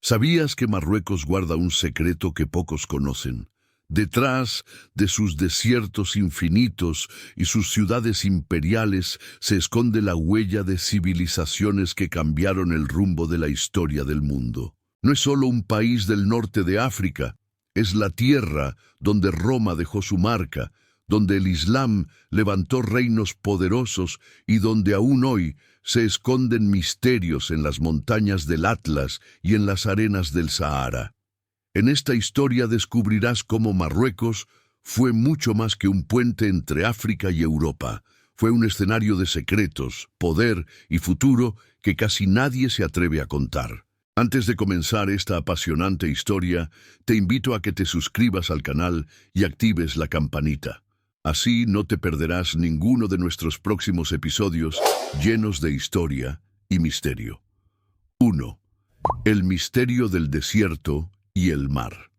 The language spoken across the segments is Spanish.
¿Sabías que Marruecos guarda un secreto que pocos conocen? Detrás de sus desiertos infinitos y sus ciudades imperiales se esconde la huella de civilizaciones que cambiaron el rumbo de la historia del mundo. No es solo un país del norte de África, es la tierra donde Roma dejó su marca, donde el Islam levantó reinos poderosos y donde aún hoy se esconden misterios en las montañas del Atlas y en las arenas del Sahara. En esta historia descubrirás cómo Marruecos fue mucho más que un puente entre África y Europa. Fue un escenario de secretos, poder y futuro que casi nadie se atreve a contar. Antes de comenzar esta apasionante historia, te invito a que te suscribas al canal y actives la campanita. Así no te perderás ninguno de nuestros próximos episodios llenos de historia y misterio. 1. El misterio del desierto y el mar.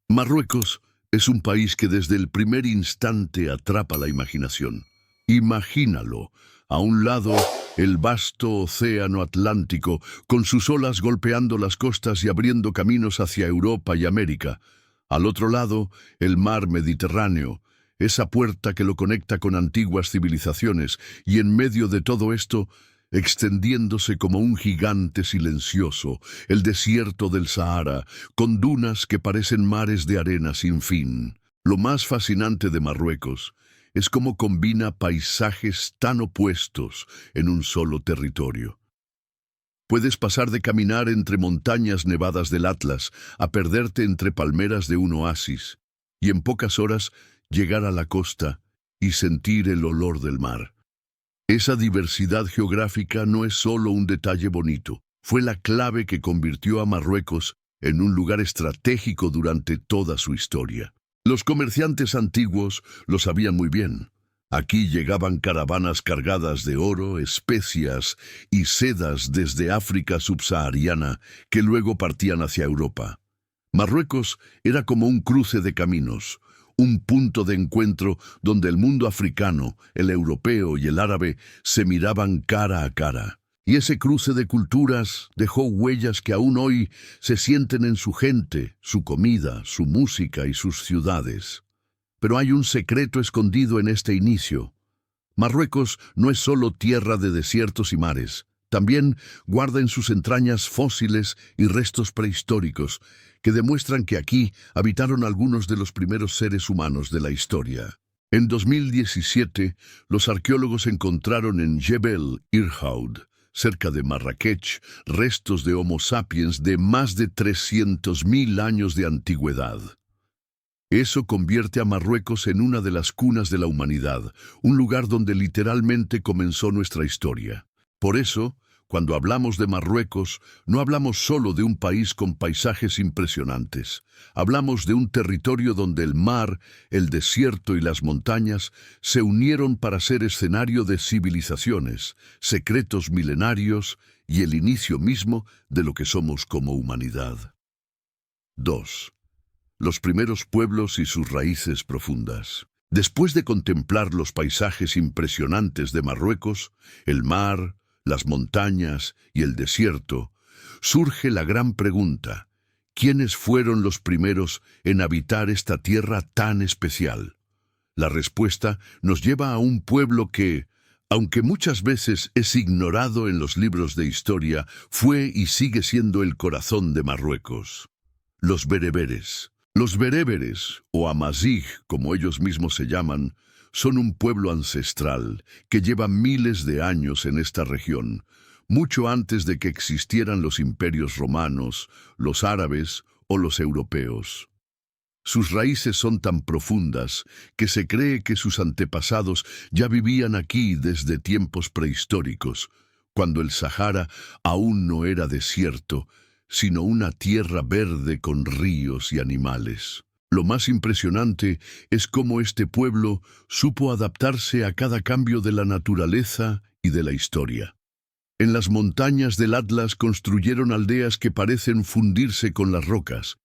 Marruecos es un país que desde el primer instante atrapa la imaginación. Imagínalo, a un lado el vasto océano Atlántico, con sus olas golpeando las costas y abriendo caminos hacia Europa y América. Al otro lado, el mar Mediterráneo, esa puerta que lo conecta con antiguas civilizaciones, y en medio de todo esto, extendiéndose como un gigante silencioso, el desierto del Sahara, con dunas que parecen mares de arena sin fin. Lo más fascinante de Marruecos es cómo combina paisajes tan opuestos en un solo territorio. Puedes pasar de caminar entre montañas nevadas del Atlas a perderte entre palmeras de un oasis, y en pocas horas llegar a la costa y sentir el olor del mar. Esa diversidad geográfica no es solo un detalle bonito, fue la clave que convirtió a Marruecos en un lugar estratégico durante toda su historia. Los comerciantes antiguos lo sabían muy bien. Aquí llegaban caravanas cargadas de oro, especias y sedas desde África subsahariana que luego partían hacia Europa. Marruecos era como un cruce de caminos, un punto de encuentro donde el mundo africano, el europeo y el árabe se miraban cara a cara. Y ese cruce de culturas dejó huellas que aún hoy se sienten en su gente, su comida, su música y sus ciudades. Pero hay un secreto escondido en este inicio. Marruecos no es solo tierra de desiertos y mares. También guarda en sus entrañas fósiles y restos prehistóricos que demuestran que aquí habitaron algunos de los primeros seres humanos de la historia. En 2017, los arqueólogos encontraron en Jebel Irhoud, cerca de Marrakech, restos de Homo sapiens de más de 300.000 años de antigüedad. Eso convierte a Marruecos en una de las cunas de la humanidad, un lugar donde literalmente comenzó nuestra historia. Por eso, cuando hablamos de Marruecos, no hablamos solo de un país con paisajes impresionantes. Hablamos de un territorio donde el mar, el desierto y las montañas se unieron para ser escenario de civilizaciones, secretos milenarios y el inicio mismo de lo que somos como humanidad. 2. Los primeros pueblos y sus raíces profundas. Después de contemplar los paisajes impresionantes de Marruecos, el mar, las montañas y el desierto, surge la gran pregunta: ¿quiénes fueron los primeros en habitar esta tierra tan especial? La respuesta nos lleva a un pueblo que, aunque muchas veces es ignorado en los libros de historia, fue y sigue siendo el corazón de Marruecos. Los bereberes. Los bereberes, o amazigh, como ellos mismos se llaman, son un pueblo ancestral que lleva miles de años en esta región, mucho antes de que existieran los imperios romanos, los árabes o los europeos. Sus raíces son tan profundas que se cree que sus antepasados ya vivían aquí desde tiempos prehistóricos, cuando el Sahara aún no era desierto, sino una tierra verde con ríos y animales. Lo más impresionante es cómo este pueblo supo adaptarse a cada cambio de la naturaleza y de la historia. En las montañas del Atlas construyeron aldeas que parecen fundirse con las rocas.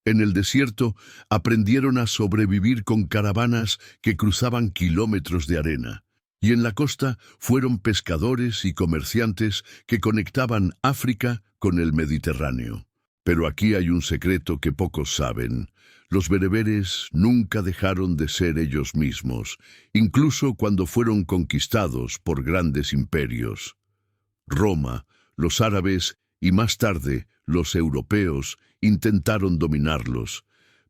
En el desierto aprendieron a sobrevivir con caravanas que cruzaban kilómetros de arena. Y en la costa fueron pescadores y comerciantes que conectaban África con el Mediterráneo. Pero aquí hay un secreto que pocos saben. Los bereberes nunca dejaron de ser ellos mismos, incluso cuando fueron conquistados por grandes imperios. Roma, los árabes y más tarde los europeos intentaron dominarlos,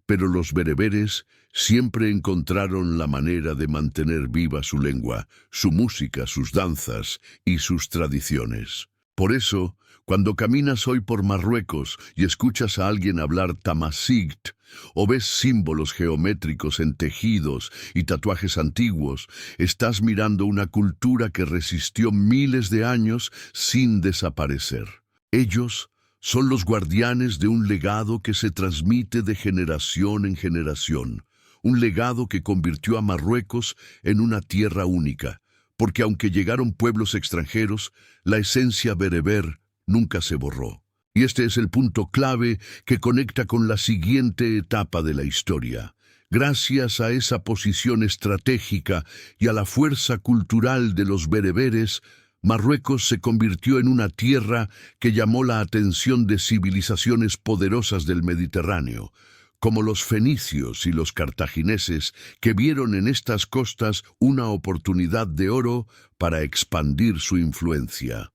pero los bereberes siempre encontraron la manera de mantener viva su lengua, su música, sus danzas y sus tradiciones. Por eso, cuando caminas hoy por Marruecos y escuchas a alguien hablar tamazight, o ves símbolos geométricos en tejidos y tatuajes antiguos, estás mirando una cultura que resistió miles de años sin desaparecer. Ellos son los guardianes de un legado que se transmite de generación en generación, un legado que convirtió a Marruecos en una tierra única, porque aunque llegaron pueblos extranjeros, la esencia bereber nunca se borró. Y este es el punto clave que conecta con la siguiente etapa de la historia. Gracias a esa posición estratégica y a la fuerza cultural de los bereberes, Marruecos se convirtió en una tierra que llamó la atención de civilizaciones poderosas del Mediterráneo, como los fenicios y los cartagineses, que vieron en estas costas una oportunidad de oro para expandir su influencia.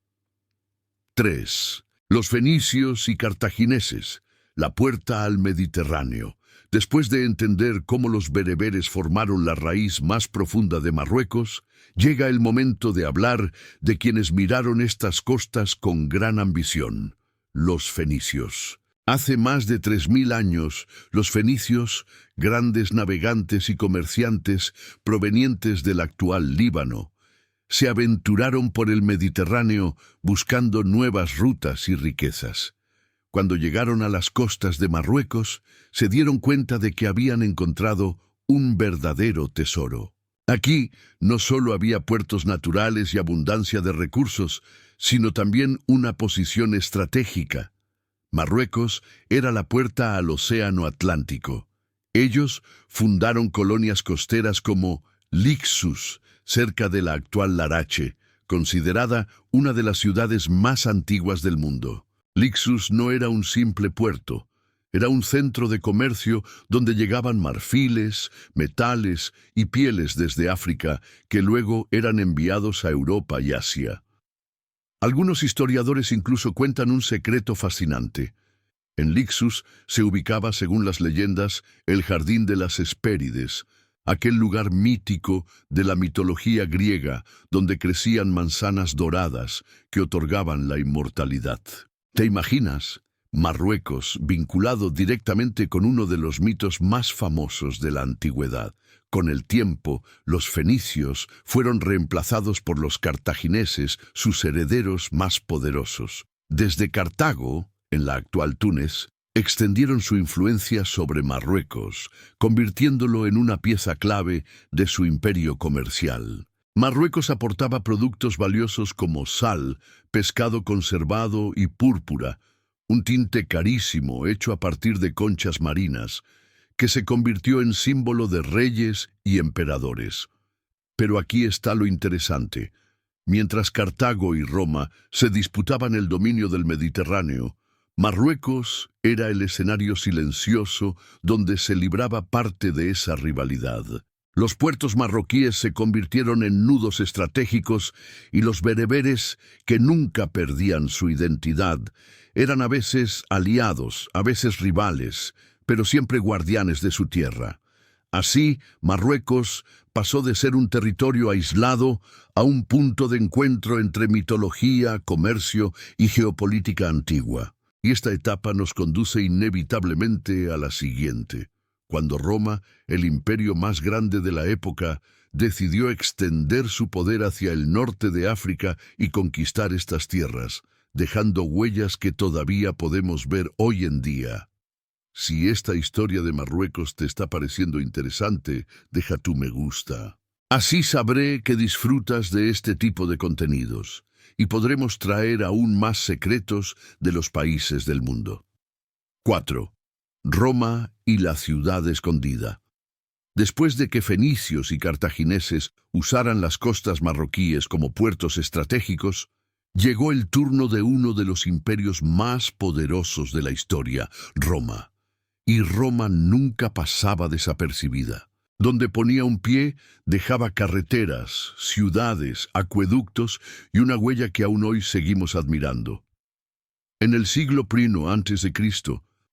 3. Los fenicios y cartagineses, la puerta al Mediterráneo. Después de entender cómo los bereberes formaron la raíz más profunda de Marruecos, llega el momento de hablar de quienes miraron estas costas con gran ambición, los fenicios. Hace más de 3000 años, los fenicios, grandes navegantes y comerciantes provenientes del actual Líbano, se aventuraron por el Mediterráneo buscando nuevas rutas y riquezas. Cuando llegaron a las costas de Marruecos, se dieron cuenta de que habían encontrado un verdadero tesoro. Aquí no solo había puertos naturales y abundancia de recursos, sino también una posición estratégica. Marruecos era la puerta al Océano Atlántico. Ellos fundaron colonias costeras como Lixus, cerca de la actual Larache, considerada una de las ciudades más antiguas del mundo. Lixus no era un simple puerto, era un centro de comercio donde llegaban marfiles, metales y pieles desde África que luego eran enviados a Europa y Asia. Algunos historiadores incluso cuentan un secreto fascinante. En Lixus se ubicaba, según las leyendas, el Jardín de las Hespérides, aquel lugar mítico de la mitología griega donde crecían manzanas doradas que otorgaban la inmortalidad. ¿Te imaginas? Marruecos, vinculado directamente con uno de los mitos más famosos de la antigüedad. Con el tiempo, los fenicios fueron reemplazados por los cartagineses, sus herederos más poderosos. Desde Cartago, en la actual Túnez, extendieron su influencia sobre Marruecos, convirtiéndolo en una pieza clave de su imperio comercial. Marruecos aportaba productos valiosos como sal, pescado conservado y púrpura, un tinte carísimo hecho a partir de conchas marinas, que se convirtió en símbolo de reyes y emperadores. Pero aquí está lo interesante. Mientras Cartago y Roma se disputaban el dominio del Mediterráneo, Marruecos era el escenario silencioso donde se libraba parte de esa rivalidad. Los puertos marroquíes se convirtieron en nudos estratégicos y los bereberes, que nunca perdían su identidad, eran a veces aliados, a veces rivales, pero siempre guardianes de su tierra. Así, Marruecos pasó de ser un territorio aislado a un punto de encuentro entre mitología, comercio y geopolítica antigua. Y esta etapa nos conduce inevitablemente a la siguiente, cuando Roma, el imperio más grande de la época, decidió extender su poder hacia el norte de África y conquistar estas tierras, dejando huellas que todavía podemos ver hoy en día. Si esta historia de Marruecos te está pareciendo interesante, deja tu me gusta. Así sabré que disfrutas de este tipo de contenidos y podremos traer aún más secretos de los países del mundo. 4. Roma y la ciudad escondida. Después de que fenicios y cartagineses usaran las costas marroquíes como puertos estratégicos, Llegó el turno de uno de los imperios más poderosos de la historia, Roma. Y Roma nunca pasaba desapercibida. Donde ponía un pie, dejaba carreteras, ciudades, acueductos y una huella que aún hoy seguimos admirando. En el siglo I a.C.,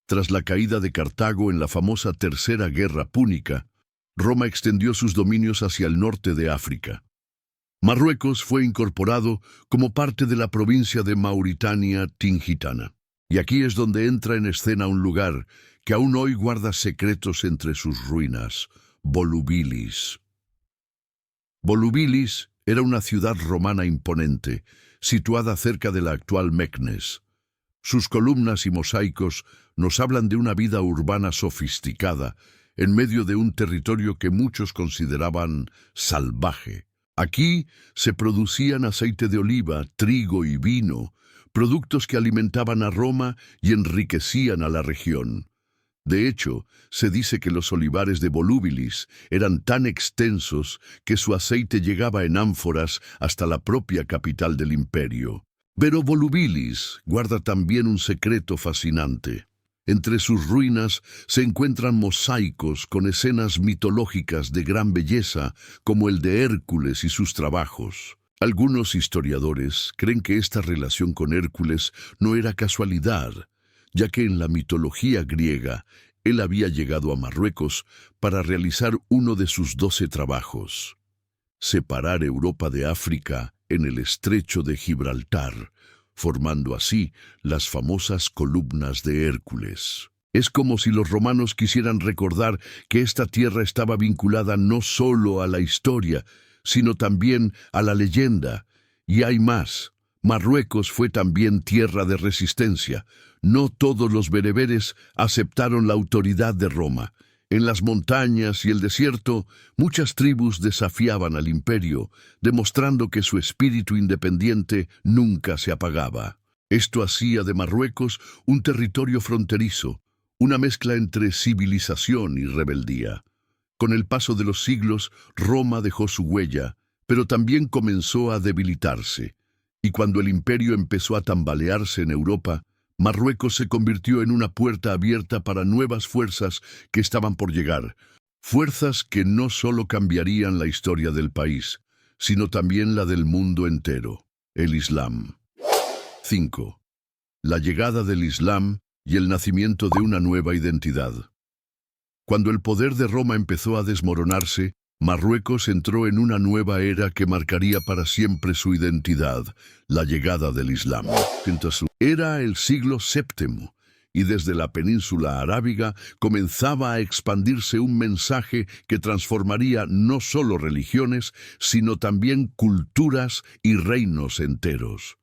tras la caída de Cartago en la famosa Tercera Guerra Púnica, Roma extendió sus dominios hacia el norte de África. Marruecos fue incorporado como parte de la provincia de Mauritania Tingitana. Y aquí es donde entra en escena un lugar que aún hoy guarda secretos entre sus ruinas: Volubilis. Volubilis era una ciudad romana imponente, situada cerca de la actual Meknes. Sus columnas y mosaicos nos hablan de una vida urbana sofisticada, en medio de un territorio que muchos consideraban salvaje. Aquí se producían aceite de oliva, trigo y vino, productos que alimentaban a Roma y enriquecían a la región. De hecho, se dice que los olivares de Volubilis eran tan extensos que su aceite llegaba en ánforas hasta la propia capital del imperio. Pero Volubilis guarda también un secreto fascinante. Entre sus ruinas se encuentran mosaicos con escenas mitológicas de gran belleza, como el de Hércules y sus trabajos. Algunos historiadores creen que esta relación con Hércules no era casualidad, ya que en la mitología griega él había llegado a Marruecos para realizar uno de sus 12 trabajos: separar Europa de África en el estrecho de Gibraltar, formando así las famosas columnas de Hércules. Es como si los romanos quisieran recordar que esta tierra estaba vinculada no solo a la historia, sino también a la leyenda. Y hay más: Marruecos fue también tierra de resistencia. No todos los bereberes aceptaron la autoridad de Roma. En las montañas y el desierto, muchas tribus desafiaban al imperio, demostrando que su espíritu independiente nunca se apagaba. Esto hacía de Marruecos un territorio fronterizo, una mezcla entre civilización y rebeldía. Con el paso de los siglos, Roma dejó su huella, pero también comenzó a debilitarse. Y cuando el imperio empezó a tambalearse en Europa, Marruecos se convirtió en una puerta abierta para nuevas fuerzas que estaban por llegar. Fuerzas que no solo cambiarían la historia del país, sino también la del mundo entero: el Islam. 5. La llegada del Islam y el nacimiento de una nueva identidad. Cuando el poder de Roma empezó a desmoronarse, Marruecos entró en una nueva era que marcaría para siempre su identidad: la llegada del Islam. Era el siglo VII, y desde la península arábiga comenzaba a expandirse un mensaje que transformaría no solo religiones, sino también culturas y reinos enteros.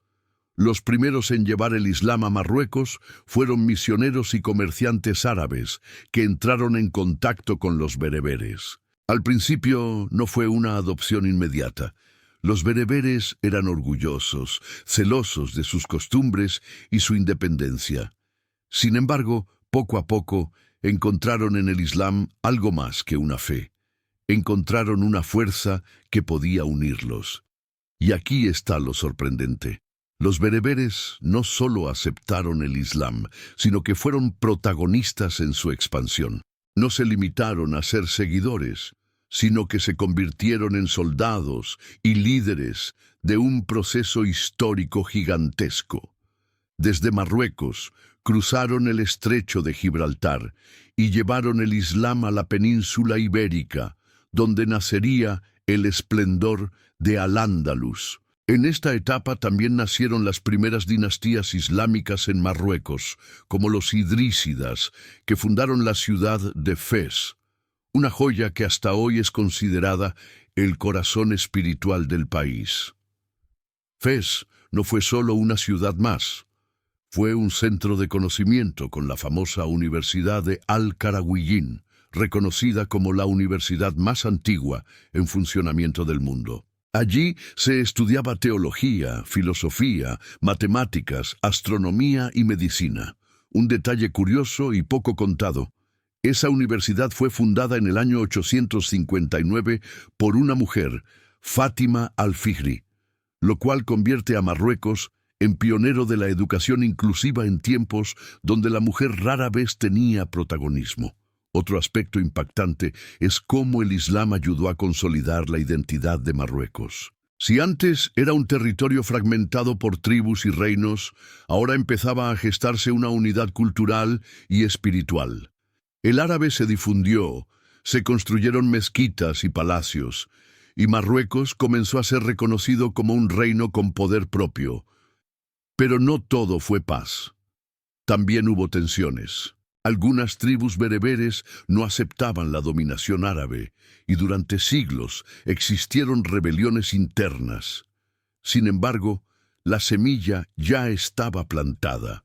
Los primeros en llevar el Islam a Marruecos fueron misioneros y comerciantes árabes que entraron en contacto con los bereberes. Al principio no fue una adopción inmediata. Los bereberes eran orgullosos, celosos de sus costumbres y su independencia. Sin embargo, poco a poco, encontraron en el Islam algo más que una fe. Encontraron una fuerza que podía unirlos. Y aquí está lo sorprendente. Los bereberes no solo aceptaron el Islam, sino que fueron protagonistas en su expansión. No se limitaron a ser seguidores, sino que se convirtieron en soldados y líderes de un proceso histórico gigantesco. Desde Marruecos, cruzaron el estrecho de Gibraltar y llevaron el Islam a la península ibérica, donde nacería el esplendor de Al-Ándalus. En esta etapa también nacieron las primeras dinastías islámicas en Marruecos, como los idrísidas, que fundaron la ciudad de Fez, una joya que hasta hoy es considerada el corazón espiritual del país. Fez no fue solo una ciudad más, fue un centro de conocimiento con la famosa Universidad de Al-Qarawiyyin, reconocida como la universidad más antigua en funcionamiento del mundo. Allí se estudiaba teología, filosofía, matemáticas, astronomía y medicina. Un detalle curioso y poco contado: esa universidad fue fundada en el año 859 por una mujer, Fátima al-Fihri. lo cual convierte a Marruecos en pionero de la educación inclusiva en tiempos donde la mujer rara vez tenía protagonismo. Otro aspecto impactante es cómo el Islam ayudó a consolidar la identidad de Marruecos. Si antes era un territorio fragmentado por tribus y reinos, ahora empezaba a gestarse una unidad cultural y espiritual. El árabe se difundió, se construyeron mezquitas y palacios, y Marruecos comenzó a ser reconocido como un reino con poder propio. Pero no todo fue paz. También hubo tensiones. Algunas tribus bereberes no aceptaban la dominación árabe y durante siglos existieron rebeliones internas. Sin embargo, la semilla ya estaba plantada.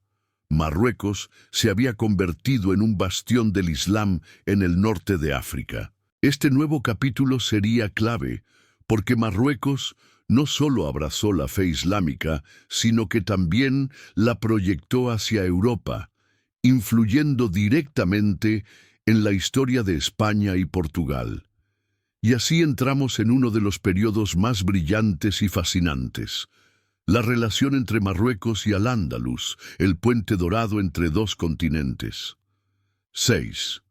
Marruecos se había convertido en un bastión del Islam en el norte de África. Este nuevo capítulo sería clave porque Marruecos no solo abrazó la fe islámica, sino que también la proyectó hacia Europa, influyendo directamente en la historia de España y Portugal. Y así entramos en uno de los periodos más brillantes y fascinantes, la relación entre Marruecos y Al-Ándalus, el puente dorado entre dos continentes. 6.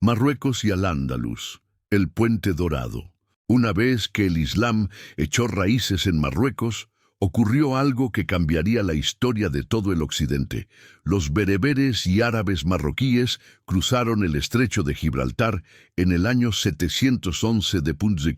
Marruecos y Al-Ándalus, el puente dorado. Una vez que el Islam echó raíces en Marruecos, ocurrió algo que cambiaría la historia de todo el occidente. Los bereberes y árabes marroquíes cruzaron el estrecho de Gibraltar en el año 711 d.C.,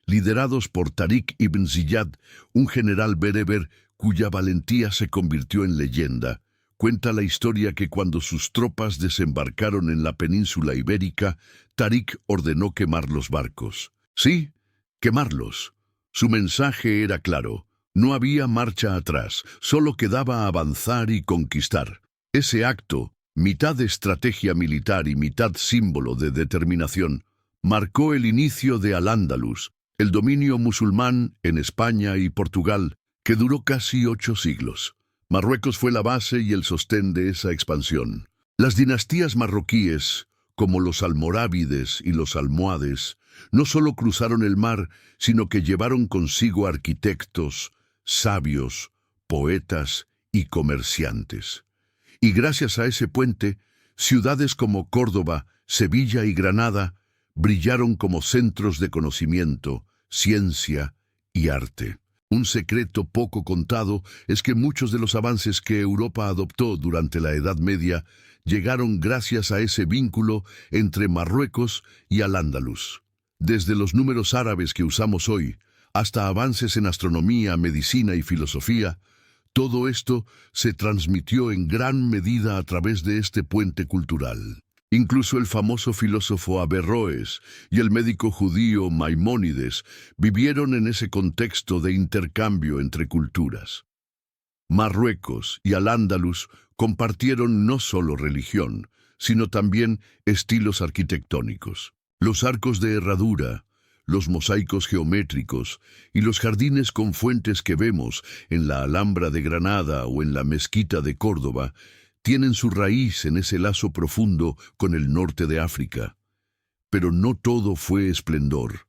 liderados por Tarik ibn Ziyad, un general bereber cuya valentía se convirtió en leyenda. Cuenta la historia que cuando sus tropas desembarcaron en la península ibérica, Tarik ordenó quemar los barcos. Sí, quemarlos. Su mensaje era claro. No había marcha atrás, solo quedaba avanzar y conquistar. Ese acto, mitad estrategia militar y mitad símbolo de determinación, marcó el inicio de Al-Ándalus, el dominio musulmán en España y Portugal, que duró casi 8 siglos. Marruecos fue la base y el sostén de esa expansión. Las dinastías marroquíes, como los almorávides y los almohades, no solo cruzaron el mar, sino que llevaron consigo arquitectos, sabios, poetas y comerciantes. Y gracias a ese puente, ciudades como Córdoba, Sevilla y Granada brillaron como centros de conocimiento, ciencia y arte. Un secreto poco contado es que muchos de los avances que Europa adoptó durante la Edad Media llegaron gracias a ese vínculo entre Marruecos y Al-Ándalus. Desde los números árabes que usamos hoy, hasta avances en astronomía, medicina y filosofía, todo esto se transmitió en gran medida a través de este puente cultural. Incluso el famoso filósofo Averroes y el médico judío Maimónides vivieron en ese contexto de intercambio entre culturas. Marruecos y Al-Ándalus compartieron no solo religión, sino también estilos arquitectónicos. Los arcos de herradura, los mosaicos geométricos y los jardines con fuentes que vemos en la Alhambra de Granada o en la Mezquita de Córdoba tienen su raíz en ese lazo profundo con el norte de África. Pero no todo fue esplendor.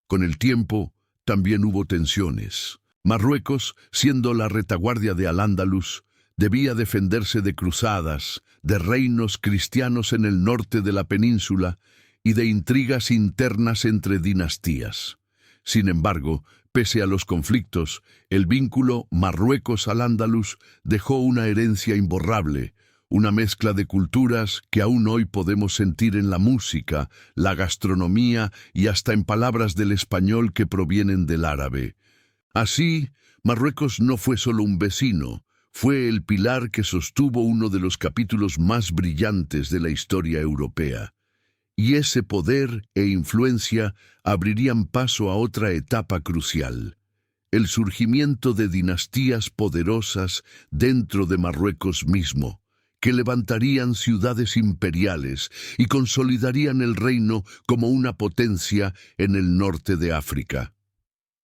Con el tiempo, también hubo tensiones. Marruecos, siendo la retaguardia de Al-Ándalus, debía defenderse de cruzadas, de reinos cristianos en el norte de la península y de intrigas internas entre dinastías. Sin embargo, pese a los conflictos, el vínculo Marruecos-Al-Ándalus dejó una herencia imborrable, una mezcla de culturas que aún hoy podemos sentir en la música, la gastronomía y hasta en palabras del español que provienen del árabe. Así, Marruecos no fue solo un vecino, fue el pilar que sostuvo uno de los capítulos más brillantes de la historia europea. Y ese poder e influencia abrirían paso a otra etapa crucial, el surgimiento de dinastías poderosas dentro de Marruecos mismo, que levantarían ciudades imperiales y consolidarían el reino como una potencia en el norte de África.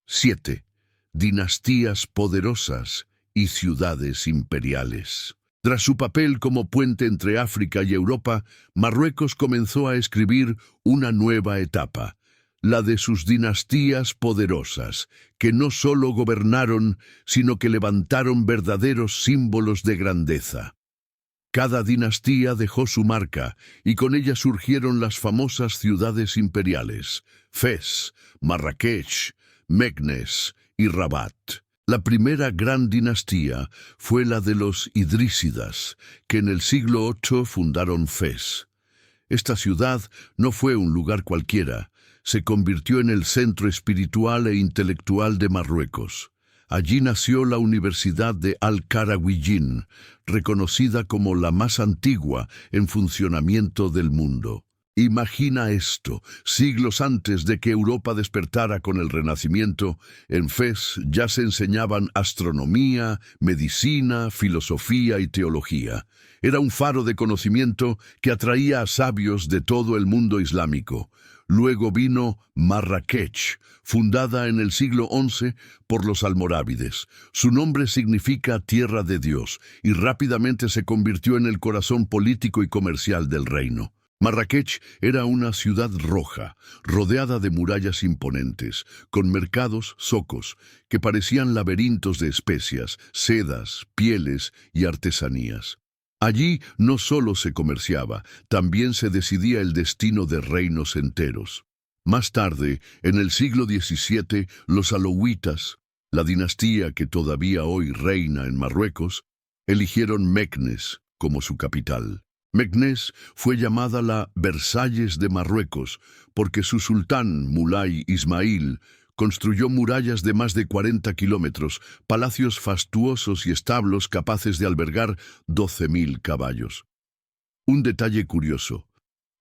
7. Dinastías poderosas y ciudades imperiales. Tras su papel como puente entre África y Europa, Marruecos comenzó a escribir una nueva etapa, la de sus dinastías poderosas, que no solo gobernaron, sino que levantaron verdaderos símbolos de grandeza. Cada dinastía dejó su marca, y con ella surgieron las famosas ciudades imperiales, Fez, Marrakech, Meknès y Rabat. La primera gran dinastía fue la de los Idrísidas, que en el siglo VIII fundaron Fez. Esta ciudad no fue un lugar cualquiera, se convirtió en el centro espiritual e intelectual de Marruecos. Allí nació la Universidad de Al-Qarawiyyin, reconocida como la más antigua en funcionamiento del mundo. Imagina esto, siglos antes de que Europa despertara con el Renacimiento, en Fez ya se enseñaban astronomía, medicina, filosofía y teología. Era un faro de conocimiento que atraía a sabios de todo el mundo islámico. Luego vino Marrakech, fundada en el siglo XI por los almorávides. Su nombre significa Tierra de Dios y rápidamente se convirtió en el corazón político y comercial del reino. Marrakech era una ciudad roja, rodeada de murallas imponentes, con mercados, zocos, que parecían laberintos de especias, sedas, pieles y artesanías. Allí no solo se comerciaba, también se decidía el destino de reinos enteros. Más tarde, en el siglo XVII, los alauitas, la dinastía que todavía hoy reina en Marruecos, eligieron Meknès como su capital. Meknès fue llamada la Versalles de Marruecos porque su sultán, Mulay Ismail, construyó murallas de más de 40 kilómetros, palacios fastuosos y establos capaces de albergar 12.000 caballos. Un detalle curioso.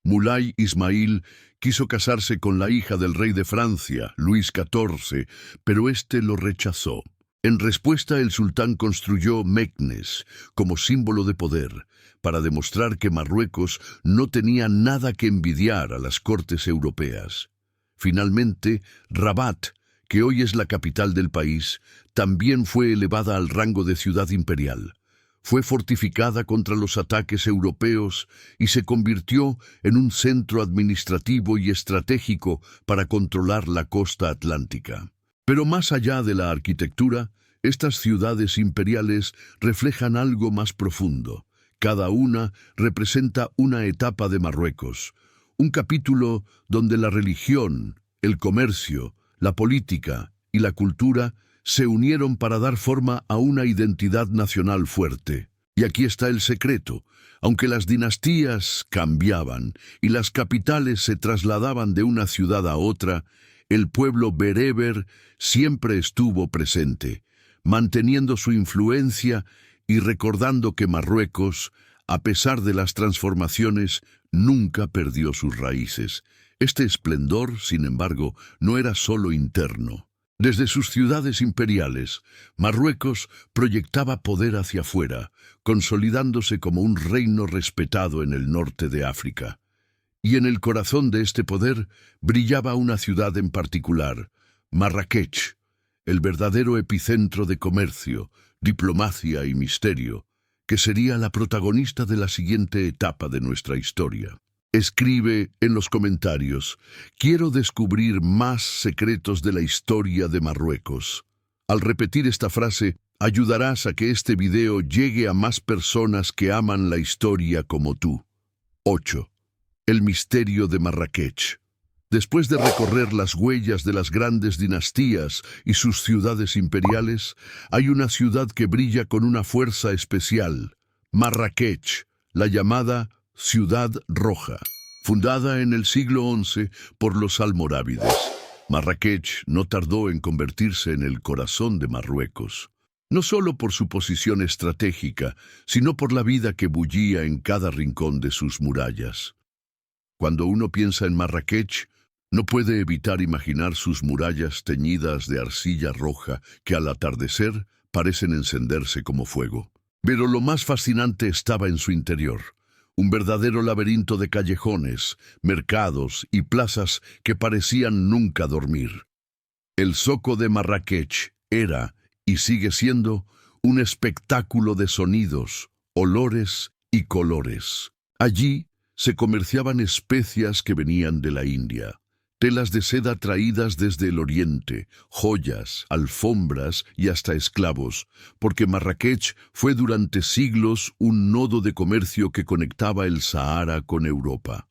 Mulay Ismail quiso casarse con la hija del rey de Francia, Luis XIV, pero éste lo rechazó. En respuesta, el sultán construyó Meknès como símbolo de poder, para demostrar que Marruecos no tenía nada que envidiar a las cortes europeas. Finalmente, Rabat, que hoy es la capital del país, también fue elevada al rango de ciudad imperial. Fue fortificada contra los ataques europeos y se convirtió en un centro administrativo y estratégico para controlar la costa atlántica. Pero más allá de la arquitectura, estas ciudades imperiales reflejan algo más profundo. Cada una representa una etapa de Marruecos, un capítulo donde la religión, el comercio, la política y la cultura se unieron para dar forma a una identidad nacional fuerte. Y aquí está el secreto. Aunque las dinastías cambiaban y las capitales se trasladaban de una ciudad a otra, el pueblo bereber siempre estuvo presente, manteniendo su influencia y recordando que Marruecos, a pesar de las transformaciones, nunca perdió sus raíces. Este esplendor, sin embargo, no era solo interno. Desde sus ciudades imperiales, Marruecos proyectaba poder hacia afuera, consolidándose como un reino respetado en el norte de África. Y en el corazón de este poder brillaba una ciudad en particular, Marrakech, el verdadero epicentro de comercio, diplomacia y misterio, que sería la protagonista de la siguiente etapa de nuestra historia. Escribe en los comentarios: quiero descubrir más secretos de la historia de Marruecos. Al repetir esta frase, ayudarás a que este video llegue a más personas que aman la historia como tú. 8. El misterio de Marrakech. Después de recorrer las huellas de las grandes dinastías y sus ciudades imperiales, hay una ciudad que brilla con una fuerza especial: Marrakech, la llamada Ciudad Roja. Fundada en el siglo XI por los almorávides, Marrakech no tardó en convertirse en el corazón de Marruecos. No solo por su posición estratégica, sino por la vida que bullía en cada rincón de sus murallas. Cuando uno piensa en Marrakech, no puede evitar imaginar sus murallas teñidas de arcilla roja que al atardecer parecen encenderse como fuego. Pero lo más fascinante estaba en su interior, un verdadero laberinto de callejones, mercados y plazas que parecían nunca dormir. El zoco de Marrakech era, y sigue siendo, un espectáculo de sonidos, olores y colores. Allí se comerciaban especias que venían de la India, telas de seda traídas desde el oriente, joyas, alfombras y hasta esclavos, porque Marrakech fue durante siglos un nodo de comercio que conectaba el Sahara con Europa.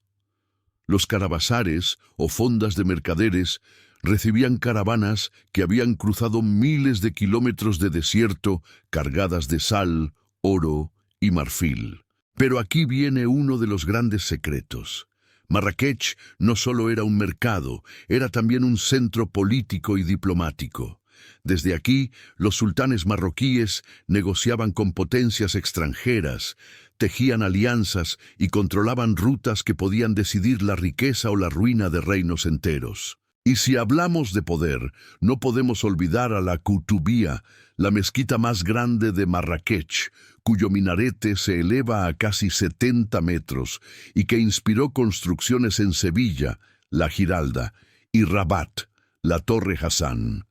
Los carabasares, o fondas de mercaderes, recibían caravanas que habían cruzado miles de kilómetros de desierto cargadas de sal, oro y marfil. Pero aquí viene uno de los grandes secretos. Marrakech no solo era un mercado, era también un centro político y diplomático. Desde aquí, los sultanes marroquíes negociaban con potencias extranjeras, tejían alianzas y controlaban rutas que podían decidir la riqueza o la ruina de reinos enteros. Y si hablamos de poder, no podemos olvidar a la Kutubía, la mezquita más grande de Marrakech, cuyo minarete se eleva a casi 70 metros y que inspiró construcciones en Sevilla, la Giralda, y Rabat, la Torre Hassan.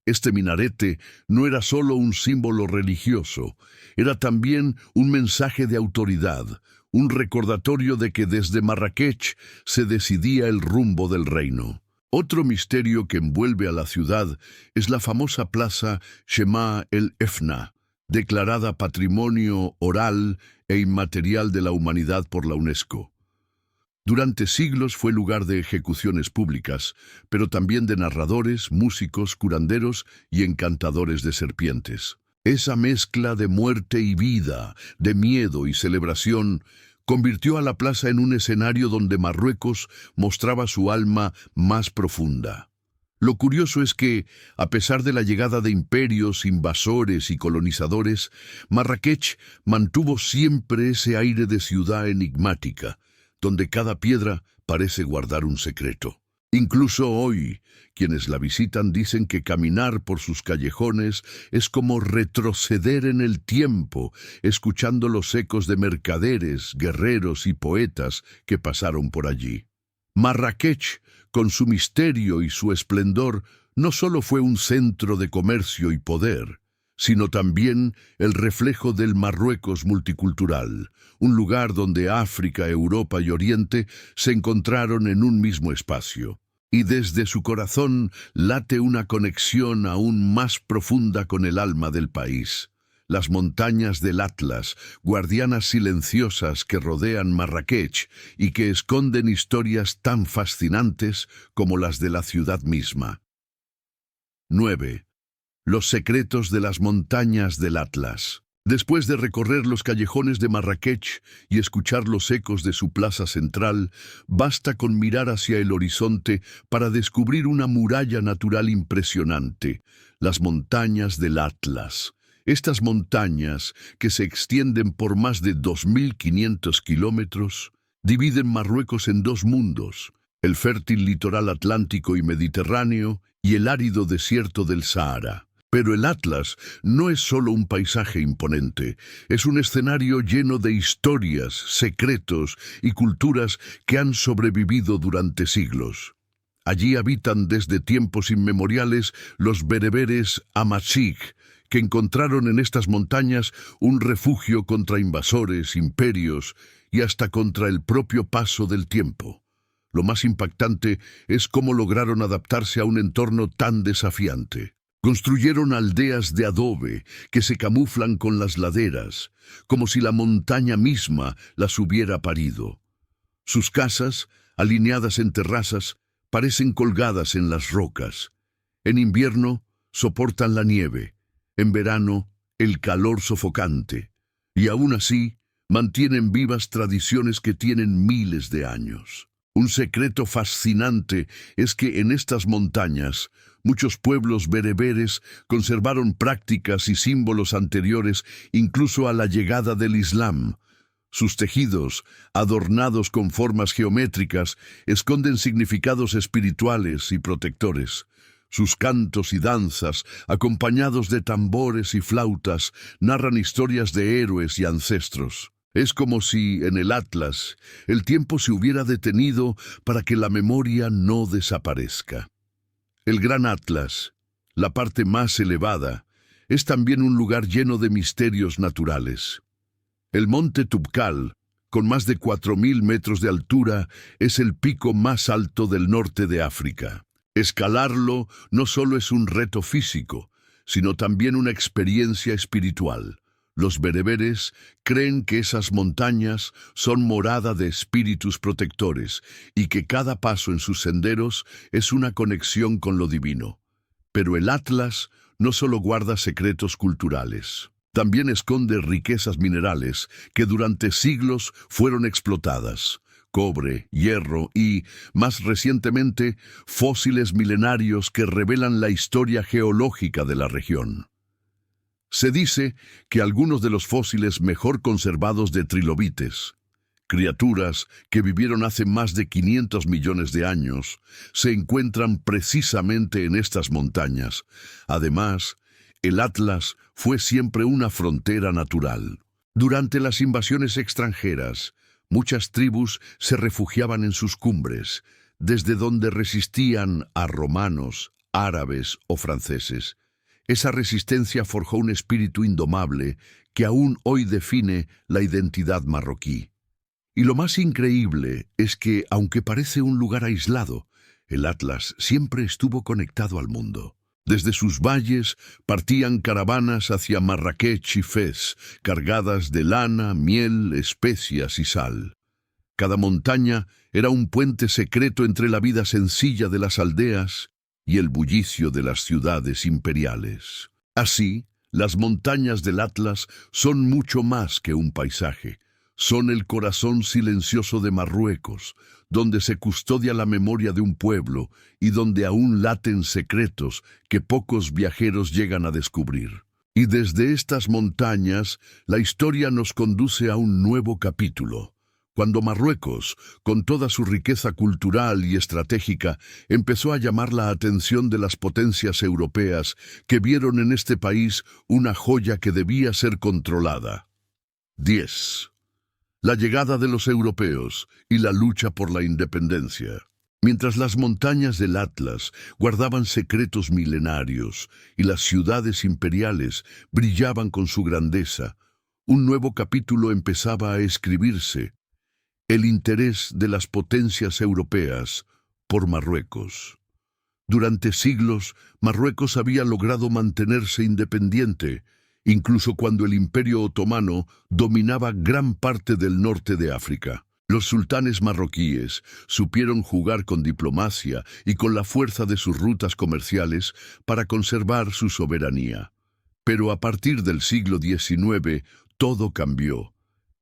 Este minarete no era solo un símbolo religioso, era también un mensaje de autoridad, un recordatorio de que desde Marrakech se decidía el rumbo del reino. Otro misterio que envuelve a la ciudad es la famosa plaza Shema el-Efna, declarada Patrimonio Oral e Inmaterial de la Humanidad por la UNESCO. Durante siglos fue lugar de ejecuciones públicas, pero también de narradores, músicos, curanderos y encantadores de serpientes. Esa mezcla de muerte y vida, de miedo y celebración, convirtió a la plaza en un escenario donde Marruecos mostraba su alma más profunda. Lo curioso es que, a pesar de la llegada de imperios, invasores y colonizadores, Marrakech mantuvo siempre ese aire de ciudad enigmática, donde cada piedra parece guardar un secreto. Incluso hoy, quienes la visitan dicen que caminar por sus callejones es como retroceder en el tiempo, escuchando los ecos de mercaderes, guerreros y poetas que pasaron por allí. Marrakech, con su misterio y su esplendor, no solo fue un centro de comercio y poder, sino también el reflejo del Marruecos multicultural, un lugar donde África, Europa y Oriente se encontraron en un mismo espacio. Y desde su corazón late una conexión aún más profunda con el alma del país. Las montañas del Atlas, guardianas silenciosas que rodean Marrakech y que esconden historias tan fascinantes como las de la ciudad misma. 9. Los secretos de las montañas del Atlas. Después de recorrer los callejones de Marrakech y escuchar los ecos de su plaza central, basta con mirar hacia el horizonte para descubrir una muralla natural impresionante, las montañas del Atlas. Estas montañas, que se extienden por más de 2.500 kilómetros, dividen Marruecos en dos mundos, el fértil litoral atlántico y mediterráneo y el árido desierto del Sahara. Pero el Atlas no es solo un paisaje imponente, es un escenario lleno de historias, secretos y culturas que han sobrevivido durante siglos. Allí habitan desde tiempos inmemoriales los bereberes Amazigh, que encontraron en estas montañas un refugio contra invasores, imperios y hasta contra el propio paso del tiempo. Lo más impactante es cómo lograron adaptarse a un entorno tan desafiante. Construyeron aldeas de adobe que se camuflan con las laderas, como si la montaña misma las hubiera parido. Sus casas, alineadas en terrazas, parecen colgadas en las rocas. En invierno soportan la nieve, en verano el calor sofocante, y aún así mantienen vivas tradiciones que tienen miles de años. Un secreto fascinante es que en estas montañas muchos pueblos bereberes conservaron prácticas y símbolos anteriores incluso a la llegada del Islam. Sus tejidos, adornados con formas geométricas, esconden significados espirituales y protectores. Sus cantos y danzas, acompañados de tambores y flautas, narran historias de héroes y ancestros. Es como si, en el Atlas, el tiempo se hubiera detenido para que la memoria no desaparezca. El Gran Atlas, la parte más elevada, es también un lugar lleno de misterios naturales. El monte Tubkal, con más de 4.000 metros de altura, es el pico más alto del norte de África. Escalarlo no solo es un reto físico, sino también una experiencia espiritual. Los bereberes creen que esas montañas son morada de espíritus protectores y que cada paso en sus senderos es una conexión con lo divino. Pero el Atlas no solo guarda secretos culturales, también esconde riquezas minerales que durante siglos fueron explotadas. Cobre, hierro y, más recientemente, fósiles milenarios que revelan la historia geológica de la región. Se dice que algunos de los fósiles mejor conservados de trilobites, criaturas que vivieron hace más de 500 millones de años, se encuentran precisamente en estas montañas. Además, el Atlas fue siempre una frontera natural. Durante las invasiones extranjeras, muchas tribus se refugiaban en sus cumbres, desde donde resistían a romanos, árabes o franceses. Esa resistencia forjó un espíritu indomable que aún hoy define la identidad marroquí. Y lo más increíble es que, aunque parece un lugar aislado, el Atlas siempre estuvo conectado al mundo. Desde sus valles partían caravanas hacia Marrakech y Fez, cargadas de lana, miel, especias y sal. Cada montaña era un puente secreto entre la vida sencilla de las aldeas y el bullicio de las ciudades imperiales. Así, las montañas del Atlas son mucho más que un paisaje. Son el corazón silencioso de Marruecos, donde se custodia la memoria de un pueblo y donde aún laten secretos que pocos viajeros llegan a descubrir. Y desde estas montañas, la historia nos conduce a un nuevo capítulo. Cuando Marruecos, con toda su riqueza cultural y estratégica, empezó a llamar la atención de las potencias europeas que vieron en este país una joya que debía ser controlada. 10. La llegada de los europeos y la lucha por la independencia. Mientras las montañas del Atlas guardaban secretos milenarios y las ciudades imperiales brillaban con su grandeza, un nuevo capítulo empezaba a escribirse: el interés de las potencias europeas por Marruecos. Durante siglos, Marruecos había logrado mantenerse independiente, incluso cuando el Imperio Otomano dominaba gran parte del norte de África. Los sultanes marroquíes supieron jugar con diplomacia y con la fuerza de sus rutas comerciales para conservar su soberanía. Pero a partir del siglo XIX, todo cambió.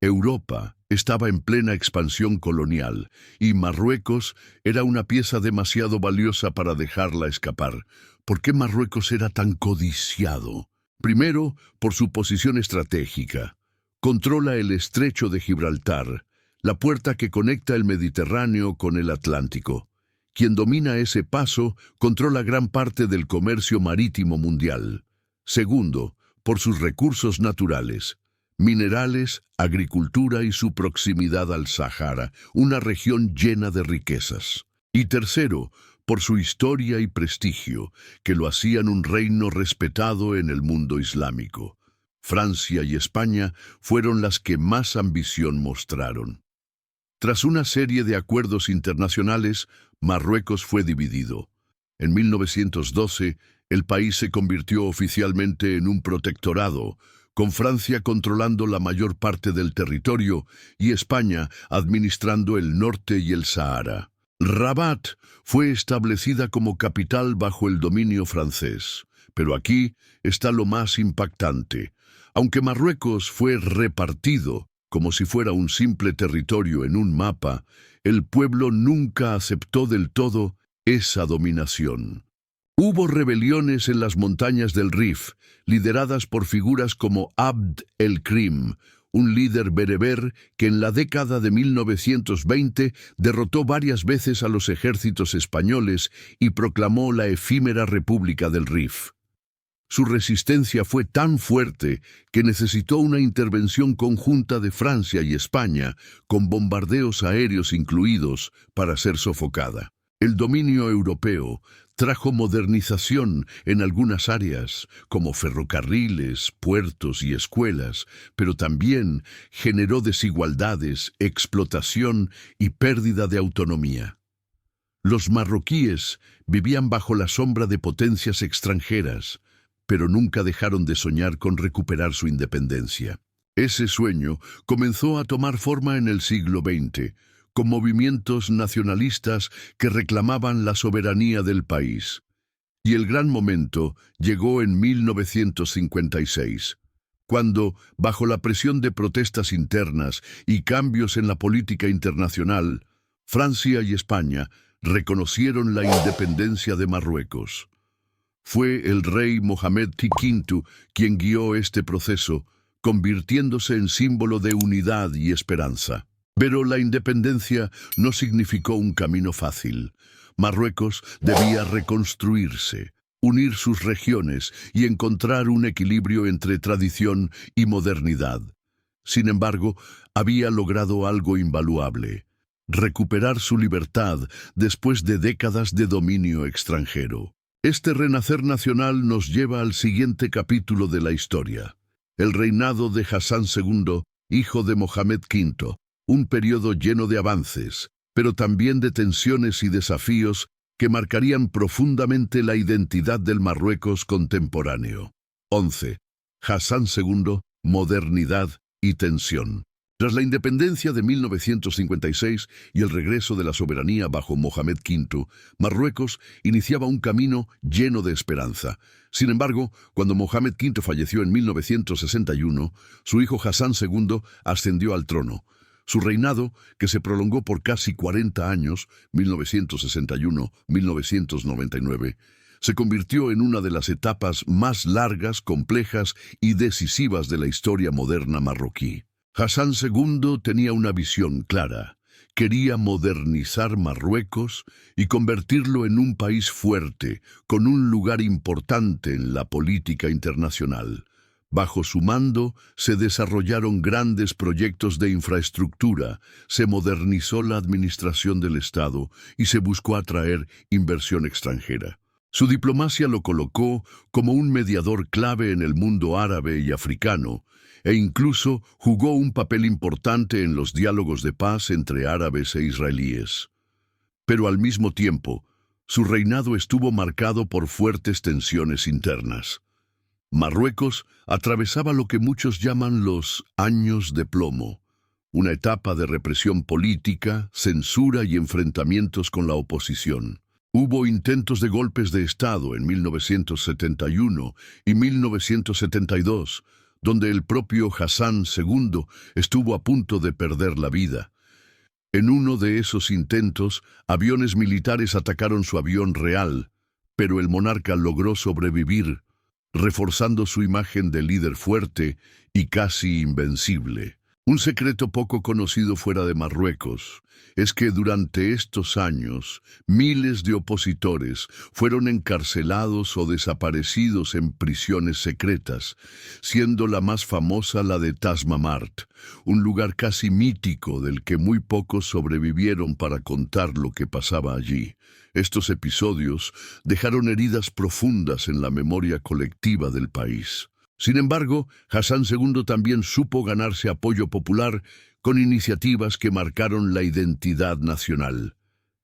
Europa estaba en plena expansión colonial y Marruecos era una pieza demasiado valiosa para dejarla escapar. ¿Por qué Marruecos era tan codiciado? Primero, por su posición estratégica. Controla el estrecho de Gibraltar, la puerta que conecta el Mediterráneo con el Atlántico. Quien domina ese paso controla gran parte del comercio marítimo mundial. Segundo, por sus recursos naturales. Minerales, agricultura y su proximidad al Sahara, una región llena de riquezas. Y tercero, por su historia y prestigio, que lo hacían un reino respetado en el mundo islámico. Francia y España fueron las que más ambición mostraron. Tras una serie de acuerdos internacionales, Marruecos fue dividido. En 1912, el país se convirtió oficialmente en un protectorado, con Francia controlando la mayor parte del territorio y España administrando el norte y el Sahara. Rabat fue establecida como capital bajo el dominio francés, pero aquí está lo más impactante. Aunque Marruecos fue repartido como si fuera un simple territorio en un mapa, el pueblo nunca aceptó del todo esa dominación. Hubo rebeliones en las montañas del Rif, lideradas por figuras como Abd el-Krim, un líder bereber que en la década de 1920 derrotó varias veces a los ejércitos españoles y proclamó la efímera República del Rif. Su resistencia fue tan fuerte que necesitó una intervención conjunta de Francia y España, con bombardeos aéreos incluidos, para ser sofocada. El dominio europeo trajo modernización en algunas áreas, como ferrocarriles, puertos y escuelas, pero también generó desigualdades, explotación y pérdida de autonomía. Los marroquíes vivían bajo la sombra de potencias extranjeras, pero nunca dejaron de soñar con recuperar su independencia. Ese sueño comenzó a tomar forma en el siglo XX, con movimientos nacionalistas que reclamaban la soberanía del país. Y el gran momento llegó en 1956, cuando, bajo la presión de protestas internas y cambios en la política internacional, Francia y España reconocieron la independencia de Marruecos. Fue el rey Mohamed V quien guió este proceso, convirtiéndose en símbolo de unidad y esperanza. Pero la independencia no significó un camino fácil. Marruecos debía reconstruirse, unir sus regiones y encontrar un equilibrio entre tradición y modernidad. Sin embargo, había logrado algo invaluable: recuperar su libertad después de décadas de dominio extranjero. Este renacer nacional nos lleva al siguiente capítulo de la historia: el reinado de Hassan II, hijo de Mohamed V. Un periodo lleno de avances, pero también de tensiones y desafíos que marcarían profundamente la identidad del Marruecos contemporáneo. 11. Hassan II, modernidad y tensión. Tras la independencia de 1956 y el regreso de la soberanía bajo Mohamed V, Marruecos iniciaba un camino lleno de esperanza. Sin embargo, cuando Mohamed V falleció en 1961, su hijo Hassan II ascendió al trono. Su reinado, que se prolongó por casi 40 años, 1961-1999, se convirtió en una de las etapas más largas, complejas y decisivas de la historia moderna marroquí. Hassan II tenía una visión clara. Quería modernizar Marruecos y convertirlo en un país fuerte, con un lugar importante en la política internacional. Bajo su mando se desarrollaron grandes proyectos de infraestructura, se modernizó la administración del Estado y se buscó atraer inversión extranjera. Su diplomacia lo colocó como un mediador clave en el mundo árabe y africano, e incluso jugó un papel importante en los diálogos de paz entre árabes e israelíes. Pero al mismo tiempo, su reinado estuvo marcado por fuertes tensiones internas. Marruecos atravesaba lo que muchos llaman los años de plomo, una etapa de represión política, censura y enfrentamientos con la oposición. Hubo intentos de golpes de Estado en 1971 y 1972, donde el propio Hassan II estuvo a punto de perder la vida. En uno de esos intentos, aviones militares atacaron su avión real, pero el monarca logró sobrevivir, reforzando su imagen de líder fuerte y casi invencible. Un secreto poco conocido fuera de Marruecos es que durante estos años miles de opositores fueron encarcelados o desaparecidos en prisiones secretas, siendo la más famosa la de Tazmamart, un lugar casi mítico del que muy pocos sobrevivieron para contar lo que pasaba allí. Estos episodios dejaron heridas profundas en la memoria colectiva del país. Sin embargo, Hassan II también supo ganarse apoyo popular con iniciativas que marcaron la identidad nacional.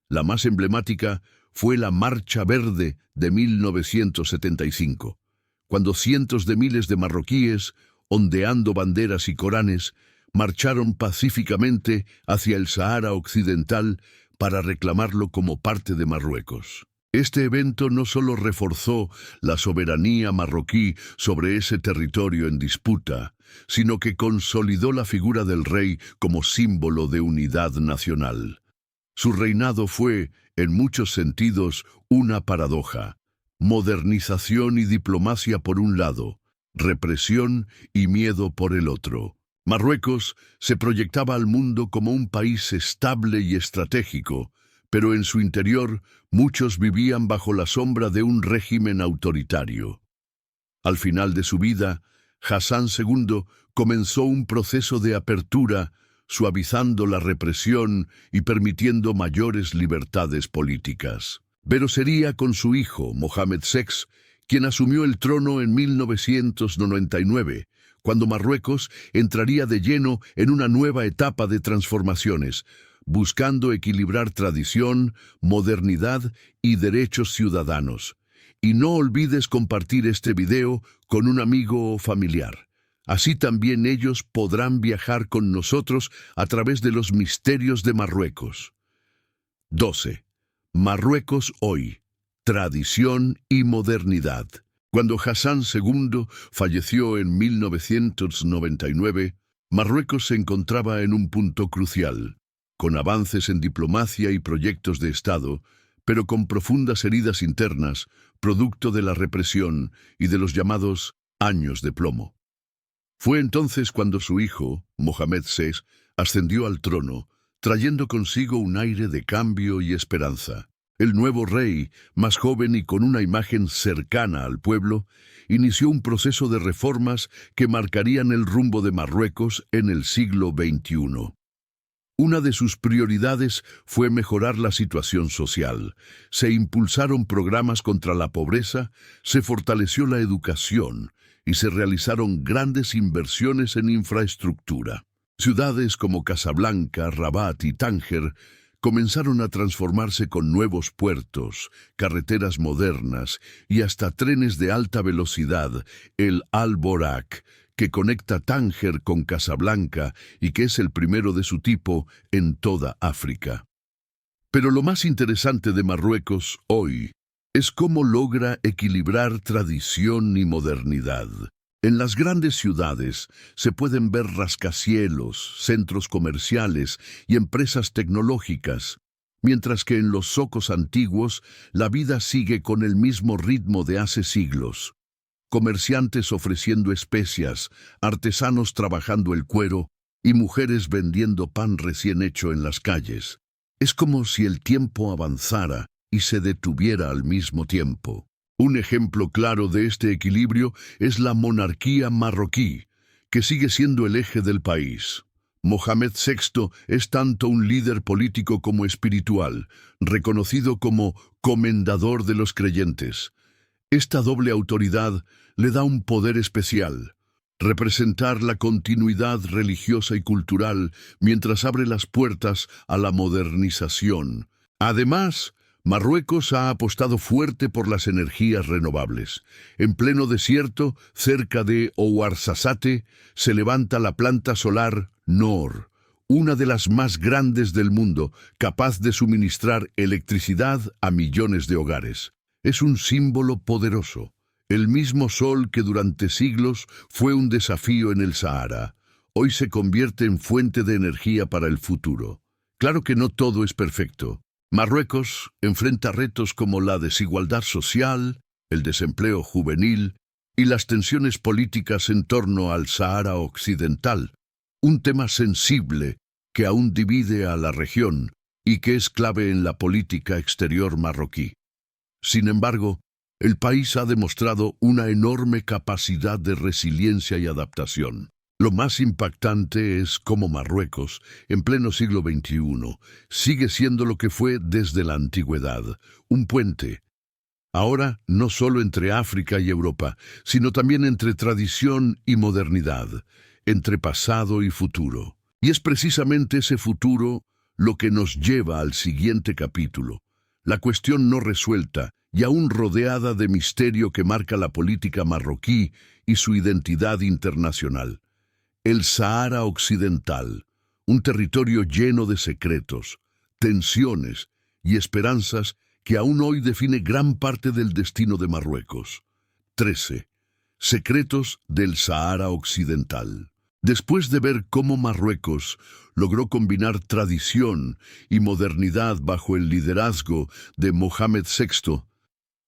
La más emblemática fue la Marcha Verde de 1975, cuando cientos de miles de marroquíes, ondeando banderas y coranes, marcharon pacíficamente hacia el Sahara Occidental para reclamarlo como parte de Marruecos. Este evento no solo reforzó la soberanía marroquí sobre ese territorio en disputa, sino que consolidó la figura del rey como símbolo de unidad nacional. Su reinado fue, en muchos sentidos, una paradoja: modernización y diplomacia por un lado, represión y miedo por el otro. Marruecos se proyectaba al mundo como un país estable y estratégico, pero en su interior muchos vivían bajo la sombra de un régimen autoritario. Al final de su vida, Hassan II comenzó un proceso de apertura, suavizando la represión y permitiendo mayores libertades políticas. Pero sería con su hijo, Mohamed VI, quien asumió el trono en 1999, cuando Marruecos entraría de lleno en una nueva etapa de transformaciones, buscando equilibrar tradición, modernidad y derechos ciudadanos. Y no olvides compartir este video con un amigo o familiar. Así también ellos podrán viajar con nosotros a través de los misterios de Marruecos. 12. Marruecos hoy. Tradición y modernidad. Cuando Hassan II falleció en 1999, Marruecos se encontraba en un punto crucial, con avances en diplomacia y proyectos de Estado, pero con profundas heridas internas, producto de la represión y de los llamados años de plomo. Fue entonces cuando su hijo, Mohamed VI, ascendió al trono, trayendo consigo un aire de cambio y esperanza. El nuevo rey, más joven y con una imagen cercana al pueblo, inició un proceso de reformas que marcarían el rumbo de Marruecos en el siglo XXI. Una de sus prioridades fue mejorar la situación social. Se impulsaron programas contra la pobreza, se fortaleció la educación y se realizaron grandes inversiones en infraestructura. Ciudades como Casablanca, Rabat y Tánger comenzaron a transformarse con nuevos puertos, carreteras modernas y hasta trenes de alta velocidad, el Al-Borak, que conecta Tánger con Casablanca y que es el primero de su tipo en toda África. Pero lo más interesante de Marruecos hoy es cómo logra equilibrar tradición y modernidad. En las grandes ciudades se pueden ver rascacielos, centros comerciales y empresas tecnológicas, mientras que en los zocos antiguos la vida sigue con el mismo ritmo de hace siglos. Comerciantes ofreciendo especias, artesanos trabajando el cuero y mujeres vendiendo pan recién hecho en las calles. Es como si el tiempo avanzara y se detuviera al mismo tiempo. Un ejemplo claro de este equilibrio es la monarquía marroquí, que sigue siendo el eje del país. Mohamed VI es tanto un líder político como espiritual, reconocido como comendador de los creyentes. Esta doble autoridad le da un poder especial, representar la continuidad religiosa y cultural mientras abre las puertas a la modernización. Además, Marruecos ha apostado fuerte por las energías renovables. En pleno desierto, cerca de Ouarzazate, se levanta la planta solar Noor, una de las más grandes del mundo, capaz de suministrar electricidad a millones de hogares. Es un símbolo poderoso. El mismo sol que durante siglos fue un desafío en el Sahara, hoy se convierte en fuente de energía para el futuro. Claro que no todo es perfecto. Marruecos enfrenta retos como la desigualdad social, el desempleo juvenil y las tensiones políticas en torno al Sahara Occidental, un tema sensible que aún divide a la región y que es clave en la política exterior marroquí. Sin embargo, el país ha demostrado una enorme capacidad de resiliencia y adaptación. Lo más impactante es cómo Marruecos, en pleno siglo XXI, sigue siendo lo que fue desde la antigüedad, un puente. Ahora, no solo entre África y Europa, sino también entre tradición y modernidad, entre pasado y futuro. Y es precisamente ese futuro lo que nos lleva al siguiente capítulo, la cuestión no resuelta y aún rodeada de misterio que marca la política marroquí y su identidad internacional. El Sahara Occidental, un territorio lleno de secretos, tensiones y esperanzas que aún hoy define gran parte del destino de Marruecos. 13. Secretos del Sahara Occidental. Después de ver cómo Marruecos logró combinar tradición y modernidad bajo el liderazgo de Mohamed VI,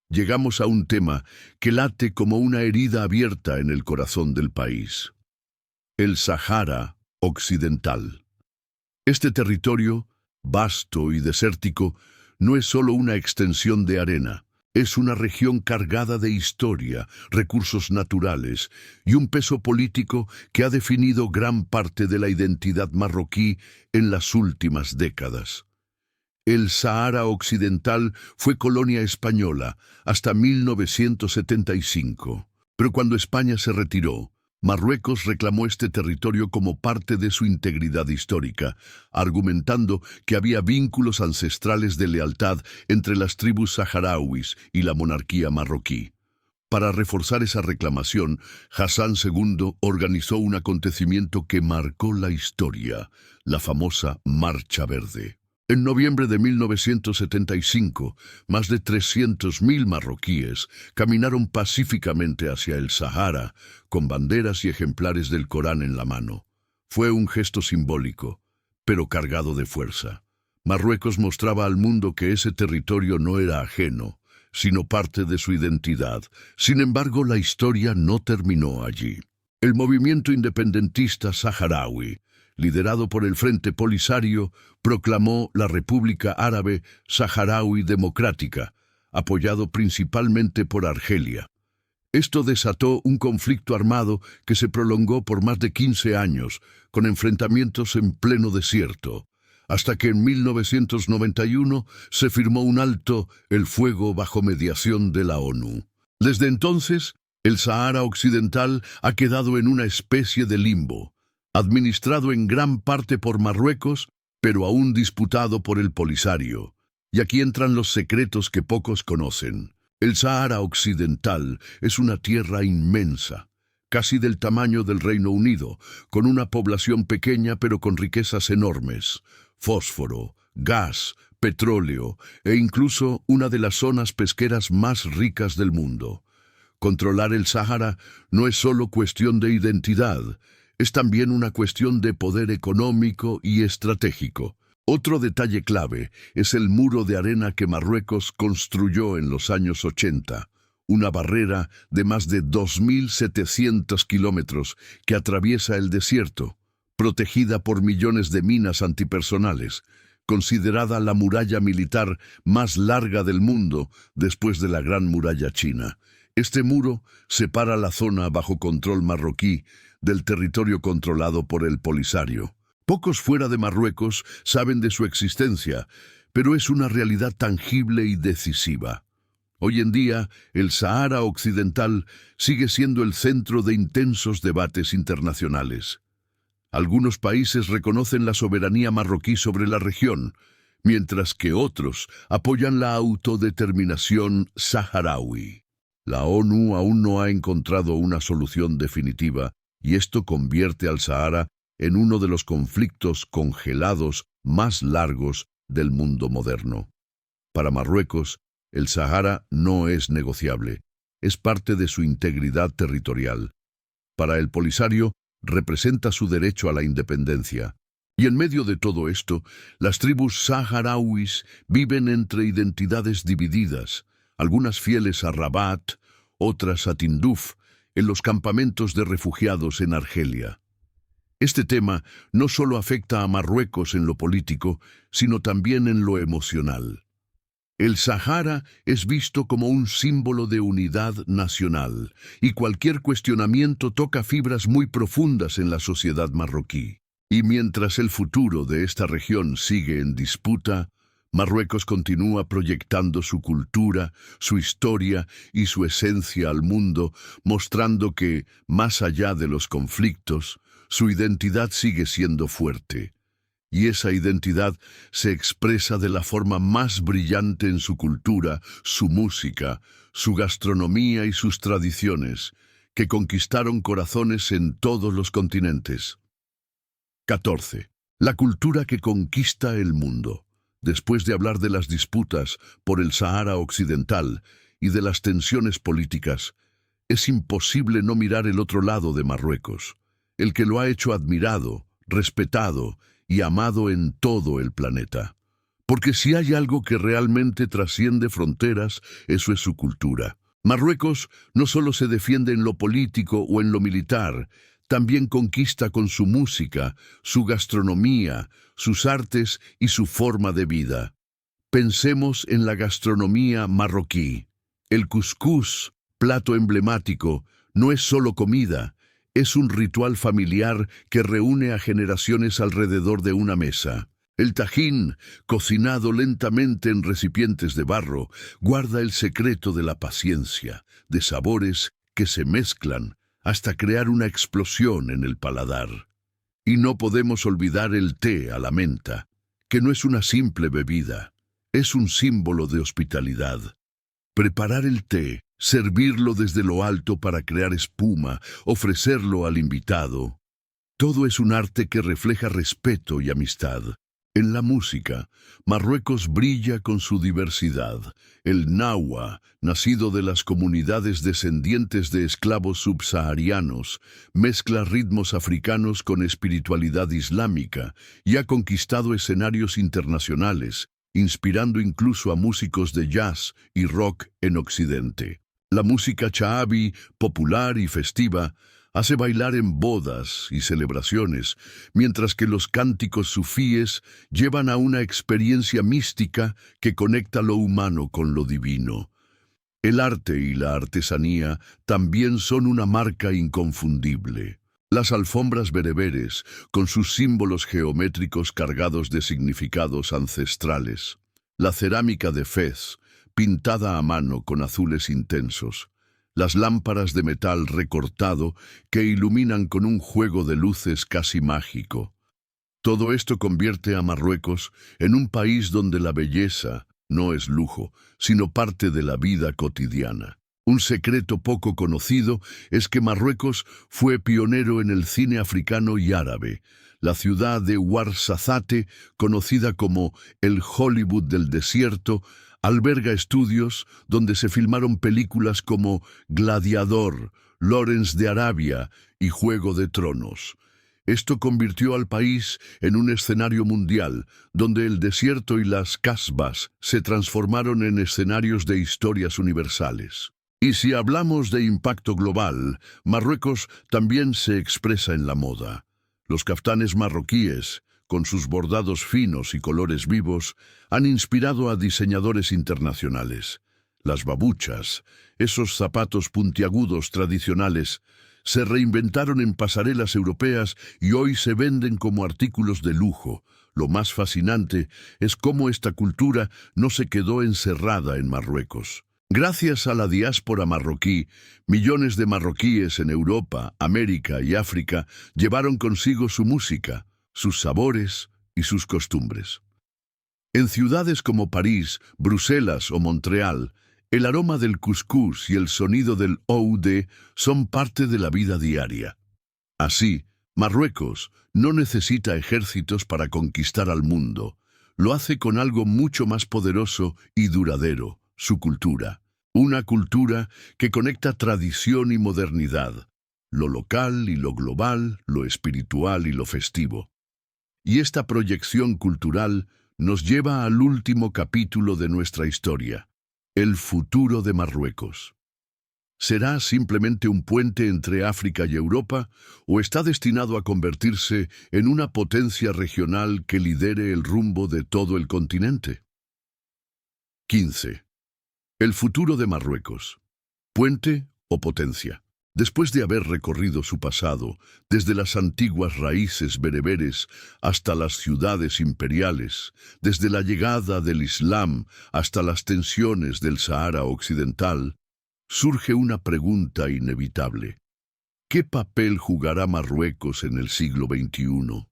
llegamos a un tema que late como una herida abierta en el corazón del país. El Sahara Occidental. Este territorio, vasto y desértico, no es solo una extensión de arena, Es una región cargada de historia, recursos naturales y un peso político que ha definido gran parte de la identidad marroquí en las últimas décadas. El Sahara Occidental fue colonia española hasta 1975, pero cuando España se retiró, Marruecos reclamó este territorio como parte de su integridad histórica, argumentando que había vínculos ancestrales de lealtad entre las tribus saharauis y la monarquía marroquí. Para reforzar esa reclamación, Hassan II organizó un acontecimiento que marcó la historia, la famosa Marcha Verde. En noviembre de 1975, más de 300.000 marroquíes caminaron pacíficamente hacia el Sahara, con banderas y ejemplares del Corán en la mano. Fue un gesto simbólico, pero cargado de fuerza. Marruecos mostraba al mundo que ese territorio no era ajeno, sino parte de su identidad. Sin embargo, la historia no terminó allí. El movimiento independentista saharaui, liderado por el Frente Polisario, proclamó la República Árabe Saharaui Democrática, apoyado principalmente por Argelia. Esto desató un conflicto armado que se prolongó por más de 15 años, con enfrentamientos en pleno desierto, hasta que en 1991 se firmó un alto el fuego bajo mediación de la ONU. Desde entonces, el Sahara Occidental ha quedado en una especie de limbo, administrado en gran parte por Marruecos, pero aún disputado por el Polisario. Y aquí entran los secretos que pocos conocen. El Sahara Occidental es una tierra inmensa, casi del tamaño del Reino Unido, con una población pequeña pero con riquezas enormes: fósforo, gas, petróleo e incluso una de las zonas pesqueras más ricas del mundo. Controlar el Sahara no es solo cuestión de identidad, es también una cuestión de poder económico y estratégico. Otro detalle clave es el muro de arena que Marruecos construyó en los años 80, una barrera de más de 2.700 kilómetros que atraviesa el desierto, protegida por millones de minas antipersonales, considerada la muralla militar más larga del mundo después de la Gran Muralla China. Este muro separa la zona bajo control marroquí del territorio controlado por el Polisario. Pocos fuera de Marruecos saben de su existencia, pero es una realidad tangible y decisiva. Hoy en día, el Sahara Occidental sigue siendo el centro de intensos debates internacionales. Algunos países reconocen la soberanía marroquí sobre la región, mientras que otros apoyan la autodeterminación saharaui. La ONU aún no ha encontrado una solución definitiva, y esto convierte al Sahara en uno de los conflictos congelados más largos del mundo moderno. Para Marruecos, el Sahara no es negociable, es parte de su integridad territorial. Para el Polisario, representa su derecho a la independencia. Y en medio de todo esto, las tribus saharauis viven entre identidades divididas, algunas fieles a Rabat, otras a Tinduf, en los campamentos de refugiados en Argelia. Este tema no solo afecta a Marruecos en lo político, sino también en lo emocional. El Sahara es visto como un símbolo de unidad nacional, y cualquier cuestionamiento toca fibras muy profundas en la sociedad marroquí. Y mientras el futuro de esta región sigue en disputa, Marruecos continúa proyectando su cultura, su historia y su esencia al mundo, mostrando que, más allá de los conflictos, su identidad sigue siendo fuerte. Y esa identidad se expresa de la forma más brillante en su cultura, su música, su gastronomía y sus tradiciones, que conquistaron corazones en todos los continentes. 14. La cultura que conquista el mundo. Después de hablar de las disputas por el Sahara Occidental y de las tensiones políticas, es imposible no mirar el otro lado de Marruecos, el que lo ha hecho admirado, respetado y amado en todo el planeta. Porque si hay algo que realmente trasciende fronteras, eso es su cultura. Marruecos no solo se defiende en lo político o en lo militar, también conquista con su música, su gastronomía, sus artes y su forma de vida. Pensemos en la gastronomía marroquí. El cuscús, plato emblemático, no es solo comida, es un ritual familiar que reúne a generaciones alrededor de una mesa. El tajín, cocinado lentamente en recipientes de barro, guarda el secreto de la paciencia, de sabores que se mezclan hasta crear una explosión en el paladar. Y no podemos olvidar el té a la menta, que no es una simple bebida, es un símbolo de hospitalidad. Preparar el té, servirlo desde lo alto para crear espuma, ofrecerlo al invitado, todo es un arte que refleja respeto y amistad. En la música, Marruecos brilla con su diversidad. El nahua, nacido de las comunidades descendientes de esclavos subsaharianos, mezcla ritmos africanos con espiritualidad islámica y ha conquistado escenarios internacionales, inspirando incluso a músicos de jazz y rock en Occidente. La música chaabi, popular y festiva, hace bailar en bodas y celebraciones, mientras que los cánticos sufíes llevan a una experiencia mística que conecta lo humano con lo divino. El arte y la artesanía también son una marca inconfundible. Las alfombras bereberes, con sus símbolos geométricos cargados de significados ancestrales. La cerámica de Fez, pintada a mano con azules intensos. Las lámparas de metal recortado que iluminan con un juego de luces casi mágico. Todo esto convierte a Marruecos en un país donde la belleza no es lujo, sino parte de la vida cotidiana. Un secreto poco conocido es que Marruecos fue pionero en el cine africano y árabe. La ciudad de Ouarzazate, conocida como el Hollywood del desierto, alberga estudios donde se filmaron películas como Gladiador, Lawrence de Arabia y Juego de Tronos. Esto convirtió al país en un escenario mundial, donde el desierto y las casbas se transformaron en escenarios de historias universales. Y si hablamos de impacto global, Marruecos también se expresa en la moda. Los caftanes marroquíes, con sus bordados finos y colores vivos, han inspirado a diseñadores internacionales. Las babuchas, esos zapatos puntiagudos tradicionales, se reinventaron en pasarelas europeas y hoy se venden como artículos de lujo. Lo más fascinante es cómo esta cultura no se quedó encerrada en Marruecos. Gracias a la diáspora marroquí, millones de marroquíes en Europa, América y África llevaron consigo su música, sus sabores y sus costumbres. En ciudades como París, Bruselas o Montreal, el aroma del cuscús y el sonido del oud son parte de la vida diaria. Así, Marruecos no necesita ejércitos para conquistar al mundo. Lo hace con algo mucho más poderoso y duradero, su cultura. Una cultura que conecta tradición y modernidad, lo local y lo global, lo espiritual y lo festivo. Y esta proyección cultural nos lleva al último capítulo de nuestra historia, el futuro de Marruecos. ¿Será simplemente un puente entre África y Europa o está destinado a convertirse en una potencia regional que lidere el rumbo de todo el continente? 15. El futuro de Marruecos. ¿Puente o potencia? Después de haber recorrido su pasado, desde las antiguas raíces bereberes hasta las ciudades imperiales, desde la llegada del Islam hasta las tensiones del Sahara Occidental, surge una pregunta inevitable. ¿Qué papel jugará Marruecos en el siglo XXI?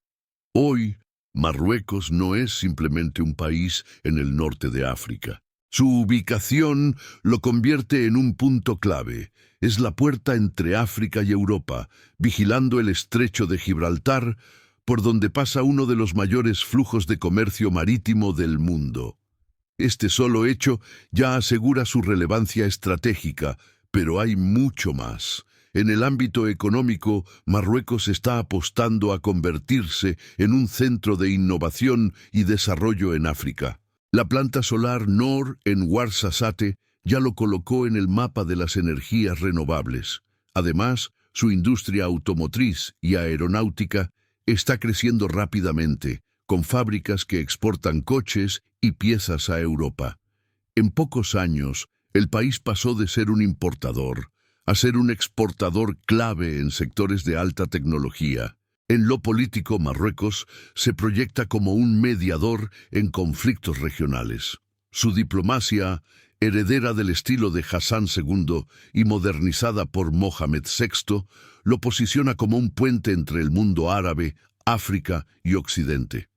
Hoy, Marruecos no es simplemente un país en el norte de África. Su ubicación lo convierte en un punto clave. Es la puerta entre África y Europa, vigilando el estrecho de Gibraltar, por donde pasa uno de los mayores flujos de comercio marítimo del mundo. Este solo hecho ya asegura su relevancia estratégica, pero hay mucho más. En el ámbito económico, Marruecos está apostando a convertirse en un centro de innovación y desarrollo en África. La planta solar Noor en Ouarzazate ya lo colocó en el mapa de las energías renovables. Además, su industria automotriz y aeronáutica está creciendo rápidamente, con fábricas que exportan coches y piezas a Europa. En pocos años, El país pasó de ser un importador a ser un exportador clave en sectores de alta tecnología. En lo político, Marruecos se proyecta como un mediador en conflictos regionales. Su diplomacia, heredera del estilo de Hassan II y modernizada por Mohamed VI, lo posiciona como un puente entre el mundo árabe, África y Occidente.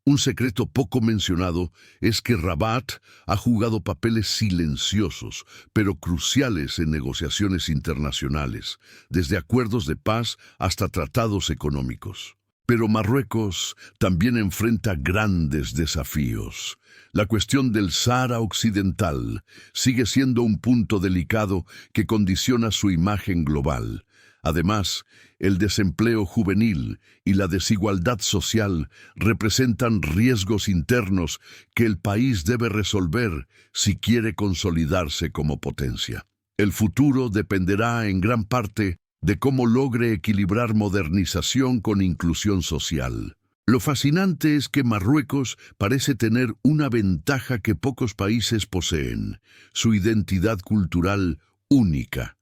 Un secreto poco mencionado es que Rabat ha jugado papeles silenciosos, pero cruciales en negociaciones internacionales, desde acuerdos de paz hasta tratados económicos. Pero Marruecos también enfrenta grandes desafíos. La cuestión del Sáhara Occidental sigue siendo un punto delicado que condiciona su imagen global. Además, el desempleo juvenil y la desigualdad social representan riesgos internos que el país debe resolver si quiere consolidarse como potencia. El futuro dependerá en gran parte de cómo logre equilibrar modernización con inclusión social. Lo fascinante es que Marruecos parece tener una ventaja que pocos países poseen: su identidad cultural única.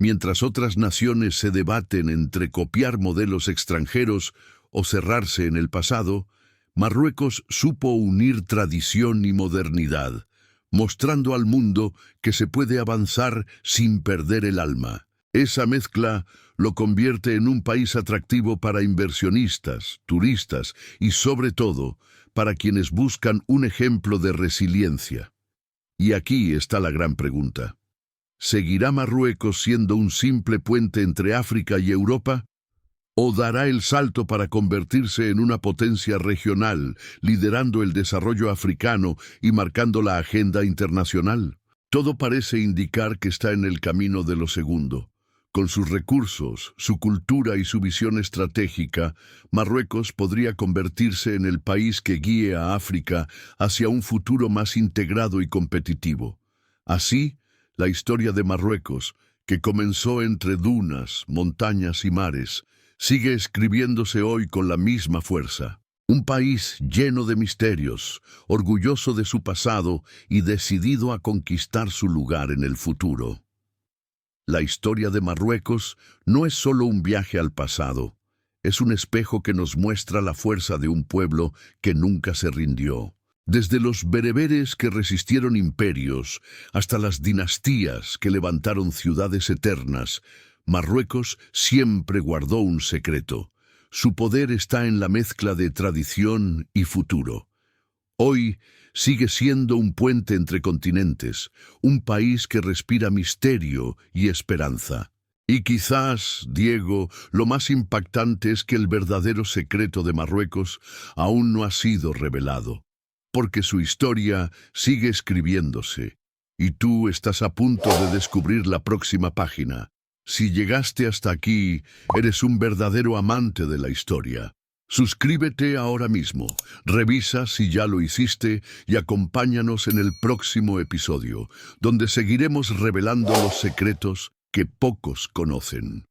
Mientras otras naciones se debaten entre copiar modelos extranjeros o cerrarse en el pasado, Marruecos supo unir tradición y modernidad, mostrando al mundo que se puede avanzar sin perder el alma. Esa mezcla lo convierte en un país atractivo para inversionistas, turistas y, sobre todo, para quienes buscan un ejemplo de resiliencia. Y aquí está la gran pregunta: ¿seguirá Marruecos siendo un simple puente entre África y Europa? ¿O dará el salto para convertirse en una potencia regional, liderando el desarrollo africano y marcando la agenda internacional? Todo parece indicar que está en el camino de lo segundo. Con sus recursos, su cultura y su visión estratégica, Marruecos podría convertirse en el país que guíe a África hacia un futuro más integrado y competitivo. Así, la historia de Marruecos, que comenzó entre dunas, montañas y mares, sigue escribiéndose hoy con la misma fuerza. Un país lleno de misterios, orgulloso de su pasado y decidido a conquistar su lugar en el futuro. La historia de Marruecos no es solo un viaje al pasado, es un espejo que nos muestra la fuerza de un pueblo que nunca se rindió. Desde los bereberes que resistieron imperios hasta las dinastías que levantaron ciudades eternas, Marruecos siempre guardó un secreto. Su poder está en la mezcla de tradición y futuro. Hoy sigue siendo un puente entre continentes, un país que respira misterio y esperanza. Y quizás, Diego, lo más impactante es que el verdadero secreto de Marruecos aún no ha sido revelado, porque su historia sigue escribiéndose, y tú estás a punto de descubrir la próxima página. Si llegaste hasta aquí, eres un verdadero amante de la historia. Suscríbete ahora mismo, revisa si ya lo hiciste y acompáñanos en el próximo episodio, donde seguiremos revelando los secretos que pocos conocen.